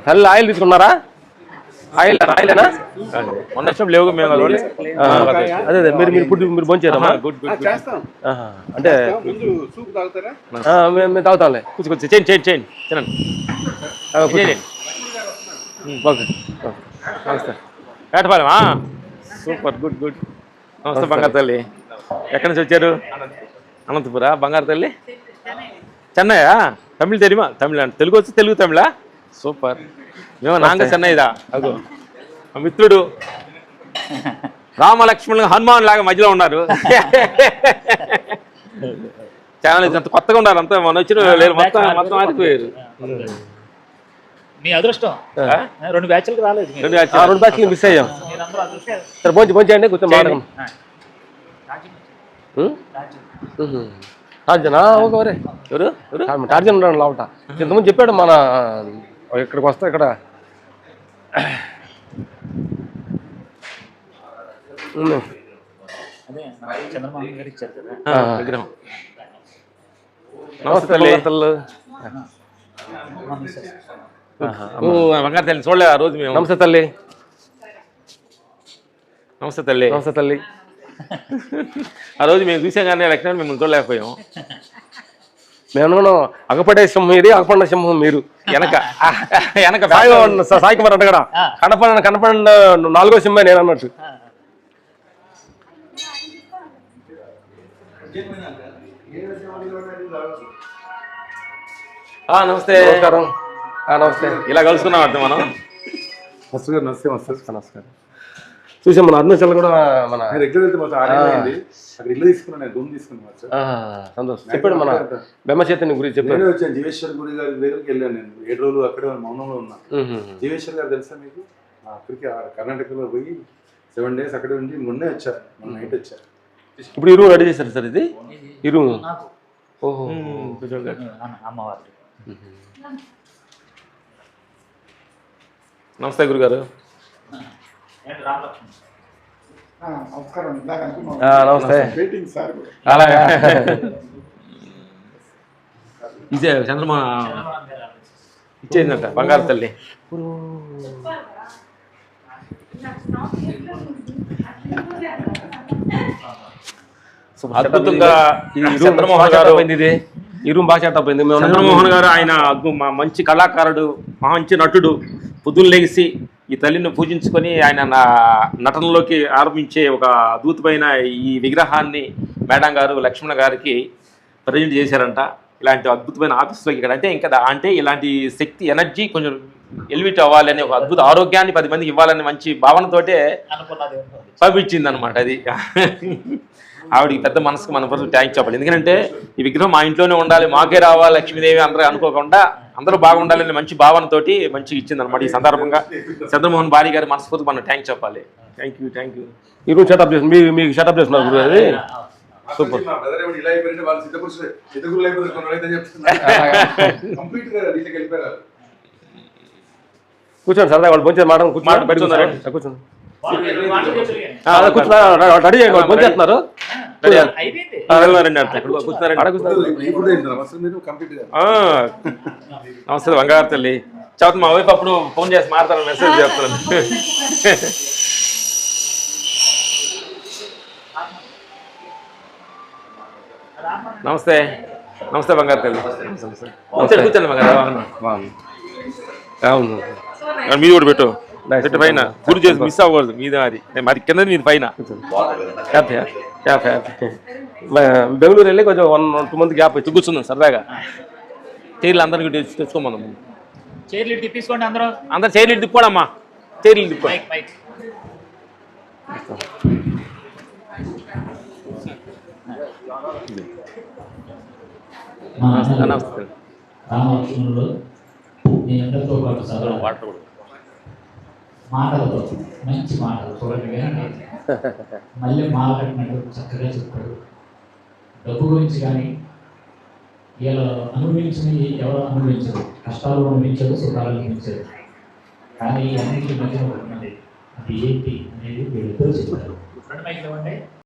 తల్లి ఆయిల్ తీసుకున్నారా? ఆయిలేనా? మొన్న లేవు మేము. అదే అదే మీరు భోంచేరమ్మా? గుడ్ అంటే మేము తాగుతాంలే. కూర్చోకొచ్చి చేయండి తినండి. ఓకే నమస్తే. వేటపాలెమా? Super, good. నమస్తే బంగారు తల్లి. ఎక్కడి నుంచి వచ్చారు? అనంతపురా? బంగారు తల్లి చెన్నయ్యా? తమిళ తెలియమా? తెలుగు వచ్చి తెలుగు తమిళ? సూపర్. మేము నాంగ చెన్నైదా. అగో మిత్రుడు రామలక్ష్మణ్ హనుమాన్ లాగా మధ్యలో ఉన్నారు. చాలా అంత కొత్తగా ఉన్నారు. అంతా మన వచ్చిన లేరు, మొత్తం ఆరిపోయారు. మీ అదృష్టం 2 బ్యాచ్లకు రాలేదు. 2 బ్యాచ్లు మిస్ అయ్యాం. సరే భోంచేయండి, కూర్చొని మాట్లాడదాం. టార్జనా? ఓకే. ఎవరు టార్జన్ ఉన్నాడు లోపట. ఇంతకుముందు చెప్పాడు మన ఇక్కడికి వస్తా. ఇక్కడ విగ్రహం. నమస్తే తల్లి. బంగారు తల్లి చూడలే ఆ రోజు మేము. నమస్తే తల్లి. నమస్తే తల్లి. ఆ రోజు మేము చూసాం కానీ లక్ష్మణ్ మేము చూడలేకపోయాం. మేము అగపడే సింహం ఇది, అగపడిన సింహం మీరు. వెనక సాయి కుమార్ అంట కదా, కనపడిన 4వ సింహం నేను అన్నట్టు. నమస్తే. నమస్కారం. నమస్తే. ఇలా కలుసుకున్నాం అంటే మనం. నమస్కారం. చూసాం మన అరుణాచల్ కూడా మన సంతోషం చెప్పాడు. మన బెమ్మచేతని గురించి చెప్పాడు. వచ్చాను జీవేశ్వర్ గుడి గారి దగ్గరికి వెళ్ళాను. నేను 7 రోజులు అక్కడే మౌనంలో ఉన్నా. జీవేశ్వర్ గారు తెలుసా మీకు? అక్కడికి కర్ణాటకలో పోయి 7 days అక్కడే ఉండి మొన్నే వచ్చారు. నైట్ వచ్చారు. ఇప్పుడు ఈ రూమ్ రెడీ చేశారు సార్? ఇది ఈ రూమ్. ఓహో. అమ్మవారు. నమస్తే గురుగారు. నమస్తే. ఇదే చంద్రమా ఇచ్చేందంట బంగారు తల్లి. అద్భుతంగా చంద్రమోహన్ గారు ఈ రూమ్ బాగా సెటప్ అయింది. చంద్రమోహన్ గారు ఆయన మంచి కళాకారుడు, మంచి నటుడు. పొద్దున్న లేచి ఈ తల్లిని పూజించుకొని ఆయన నటనలోకి ఆరంభించే ఒక అద్భుతమైన ఈ విగ్రహాన్ని మేడం గారు లక్ష్మణ గారికి ప్రజెంట్ చేశారంట. ఇలాంటి అద్భుతమైన ఆఫీస్లోకి ఇక్కడ అంటే ఇలాంటి శక్తి, ఎనర్జీ కొంచెం ఎలివేట్ అవ్వాలని, ఒక అద్భుత ఆరోగ్యాన్ని 10 మందికి ఇవ్వాలని మంచి భావనతోటే పంపించింది అనమాట. అది ఆవిడకి పెద్ద మనసుకు మన ఫస్ట్ థ్యాంక్స్ చెప్పాలి. ఎందుకంటే ఈ విగ్రహం మా ఇంట్లోనే ఉండాలి, మాకే రావాలి లక్ష్మీదేవి అందరూ అనుకోకుండా అందరూ బాగుండాలని మంచి భావనతోటి మంచిగా ఇచ్చింది అనమాట. ఈ సందర్భంగా చంద్రమోహన్ భార్య గారి మనస్ఫూర్తి మనం థ్యాంక్స్ చెప్పాలి. Thank you. ఈ రూమ్ సెటప్ చేసి మీకు సెటప్ చేస్తున్నారు. అది సూపర్. కూర్చోండి సరదా. వాళ్ళు భోంచేసి కూర్చోండి. రెడీ చేయండి. వాళ్ళు భోంచేస్తున్నారు. నమస్తే బంగారు తల్లి. చదువు మా వైపు అప్పుడు ఫోన్ చేసి మాట్లాడాలి, మెసేజ్ చేస్తాను. నమస్తే బంగారు తల్లి. కూర్చోండి బంగారు. అవును మీది కూడా పెట్టు పైన. గురి చేసి మిస్ అవ్వకూడదు. మీద మరి కింద మీది పైన. బెంగళూరు వెళ్ళి కొంచెం 1-2 months గ్యాప్ వచ్చి కూర్చుందాం సరదాగా. చైర్లు అందరికి తెచ్చుకోమన్నాం. చైర్లు తిప్పేసుకోండి. అందరు చైర్లు తిప్పుకోడమ్మా. చైర్లు తిప్పుకోండి. మాటలతో మంచి మాటలు చూడండి. మళ్ళీ మాట్లాడినట్టు చక్కగా చెప్పాడు. డబ్బు గురించి కానీ వీళ్ళు అనుభవించినవి ఎవరు అనుభవించరు. కష్టాలు అనుభవించరు, సుఖాలు అనుభవించరు. కానీ అన్నింటి మధ్య ఉన్నది అది ఏంటి అనేది వీళ్ళిద్దరూ చెప్పారు.